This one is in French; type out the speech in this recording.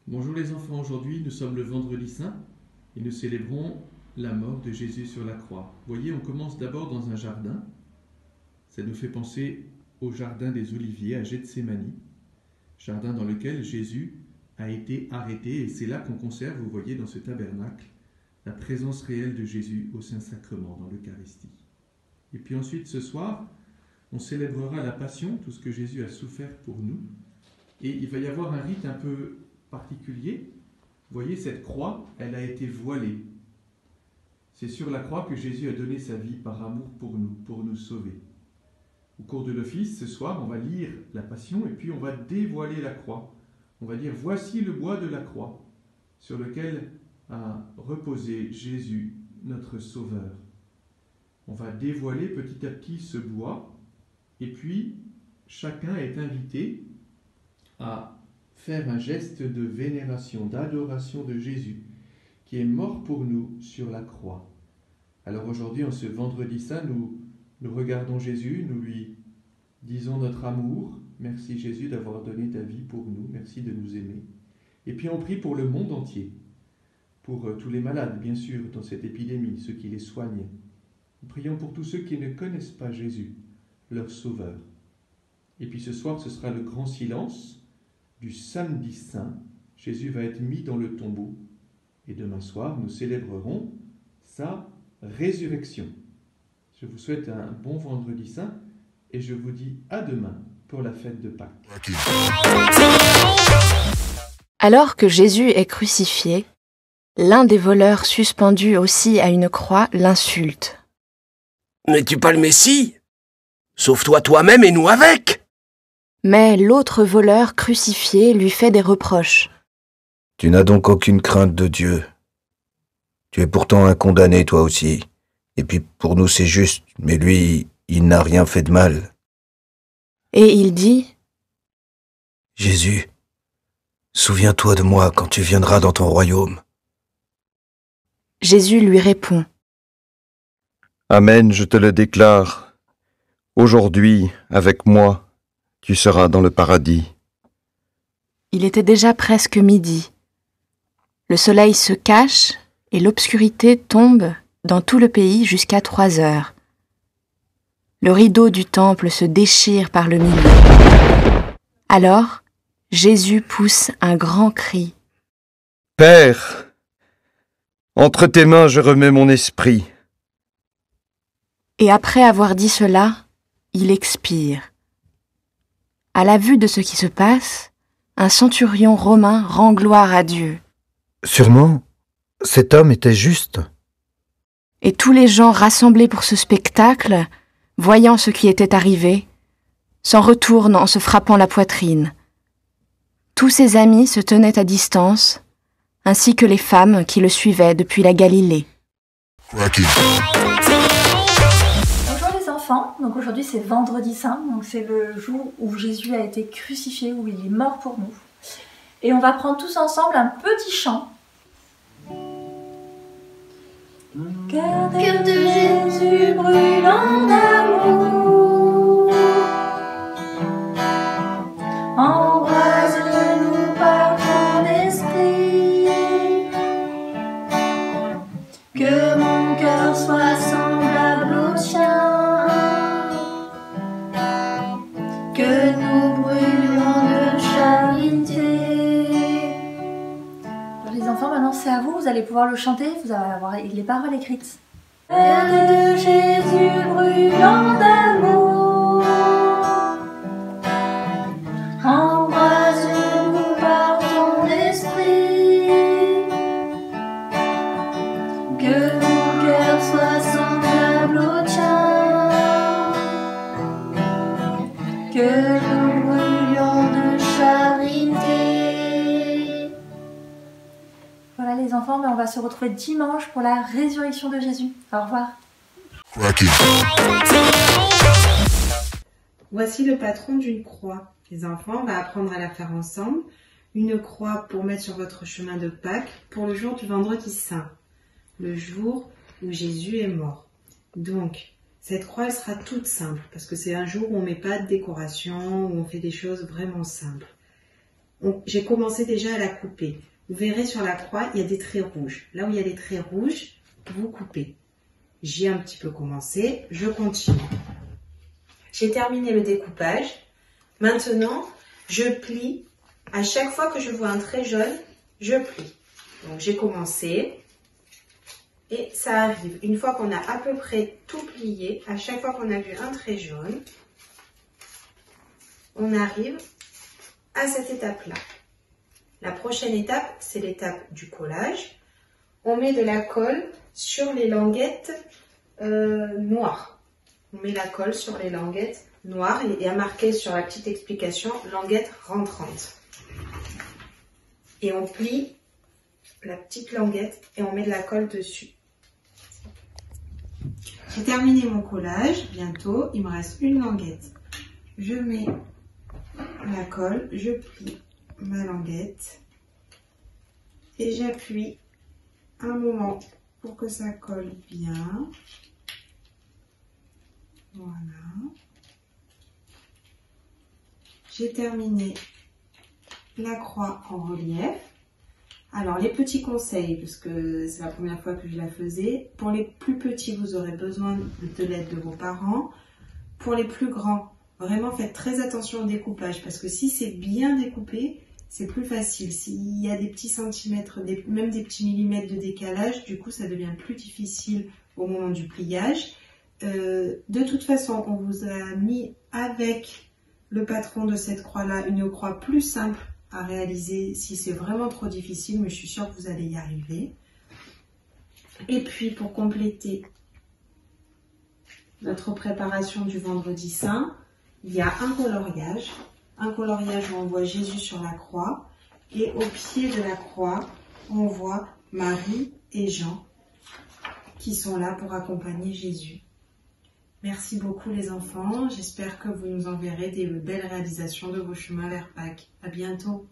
Bonjour les enfants, aujourd'hui nous sommes le vendredi saint et nous célébrons la mort de Jésus sur la croix. Vous voyez, on commence d'abord dans un jardin. Ça nous fait penser au jardin des Oliviers à Gethsémani, jardin dans lequel Jésus a été arrêté, et c'est là qu'on conserve, vous voyez, dans ce tabernacle, la présence réelle de Jésus au Saint-Sacrement, dans l'Eucharistie. Et puis ensuite, ce soir, on célébrera la Passion, tout ce que Jésus a souffert pour nous, et il va y avoir un rite un peu particulier. Vous voyez, cette croix, elle a été voilée. C'est sur la croix que Jésus a donné sa vie par amour pour nous sauver. Au cours de l'office, ce soir, on va lire la Passion et puis on va dévoiler la croix. On va dire, voici le bois de la croix sur lequel a reposé Jésus, notre Sauveur. On va dévoiler petit à petit ce bois et puis chacun est invité à faire un geste de vénération, d'adoration de Jésus, qui est mort pour nous sur la croix. Alors aujourd'hui, en ce vendredi saint, nous regardons Jésus, nous lui disons notre amour. Merci Jésus d'avoir donné ta vie pour nous, merci de nous aimer. Et puis on prie pour le monde entier, pour tous les malades, bien sûr, dans cette épidémie, ceux qui les soignent. Nous prions pour tous ceux qui ne connaissent pas Jésus, leur Sauveur. Et puis ce soir, ce sera le grand silence du samedi saint. Jésus va être mis dans le tombeau. Et demain soir, nous célébrerons sa résurrection. Je vous souhaite un bon vendredi saint et je vous dis à demain pour la fête de Pâques. Alors que Jésus est crucifié, l'un des voleurs suspendus aussi à une croix l'insulte. « N'es-tu pas le Messie ? Sauve-toi toi-même et nous avec !» Mais l'autre voleur crucifié lui fait des reproches. « Tu n'as donc aucune crainte de Dieu. Tu es pourtant un condamné toi aussi. Et puis pour nous c'est juste, mais lui, il n'a rien fait de mal. » Et il dit : « Jésus, souviens-toi de moi quand tu viendras dans ton royaume. » Jésus lui répond : « Amen, je te le déclare. Aujourd'hui, avec moi, tu seras dans le paradis. » Il était déjà presque midi. Le soleil se cache et l'obscurité tombe dans tout le pays jusqu'à 3 heures. Le rideau du temple se déchire par le milieu. Alors, Jésus pousse un grand cri. « Père, entre tes mains je remets mon esprit. » Et après avoir dit cela, il expire. À la vue de ce qui se passe, un centurion romain rend gloire à Dieu. « Sûrement, cet homme était juste. » Et tous les gens rassemblés pour ce spectacle, voyant ce qui était arrivé, s'en retournent en se frappant la poitrine. Tous ses amis se tenaient à distance, ainsi que les femmes qui le suivaient depuis la Galilée. Bonjour les enfants, donc aujourd'hui c'est vendredi saint, donc c'est le jour où Jésus a été crucifié, où il est mort pour nous. Et on va prendre tous ensemble un petit chant. Cœur de Jésus brûlant d'amour, embrase-nous par ton esprit, que mon cœur soit semblable au tien, que nous brûlions de charité. Alors les enfants, maintenant c'est à vous, vous allez pouvoir le chanter, vous allez avoir les paroles écrites. Cœur de Jésus brûlant d'amour, embrase-nous par ton esprit, que mon cœur soit semblable au tien, que nous brûlions de charité. Voilà les enfants, mais on va se retrouver dimanche pour la résurrection de Jésus. Au revoir. Voici le patron d'une croix. Les enfants, on va apprendre à la faire ensemble. Une croix pour mettre sur votre chemin de Pâques pour le jour du vendredi saint, le jour où Jésus est mort. Donc, Cette croix, elle sera toute simple, parce que c'est un jour où on ne met pas de décoration, où on fait des choses vraiment simples. J'ai commencé déjà à la couper. Vous verrez sur la croix, il y a des traits rouges. Là où il y a des traits rouges, vous coupez. J'ai un petit peu commencé, je continue. J'ai terminé le découpage. Maintenant, je plie. À chaque fois que je vois un trait jaune, je plie. Donc j'ai commencé et ça arrive. Une fois qu'on a à peu près tout plié, à chaque fois qu'on a vu un trait jaune, on arrive à cette étape-là. La prochaine étape, c'est l'étape du collage. On met de la colle sur les languettes noires. On met la colle sur les languettes noires et il y a marqué sur la petite explication languette rentrante. Et on plie la petite languette et on met de la colle dessus. J'ai terminé mon collage, bientôt, il me reste une languette. Je mets la colle, je plie ma languette et j'appuie un moment pour que ça colle bien. Voilà. J'ai terminé la croix en relief. Alors les petits conseils, parce que c'est la première fois que je la faisais. Pour les plus petits, vous aurez besoin de l'aide de vos parents. Pour les plus grands, vraiment faites très attention au découpage, parce que si c'est bien découpé, c'est plus facile. S'il y a des petits centimètres, même des petits millimètres de décalage, du coup ça devient plus difficile au moment du pliage. De toute façon, on vous a mis avec le patron de cette croix-là une croix plus simple à réaliser si c'est vraiment trop difficile, mais je suis sûre que vous allez y arriver. Et puis pour compléter notre préparation du vendredi saint, il y a un coloriage où on voit Jésus sur la croix et au pied de la croix on voit Marie et Jean qui sont là pour accompagner Jésus. Merci beaucoup les enfants, j'espère que vous nous enverrez des belles réalisations de vos chemins vers Pâques. À bientôt.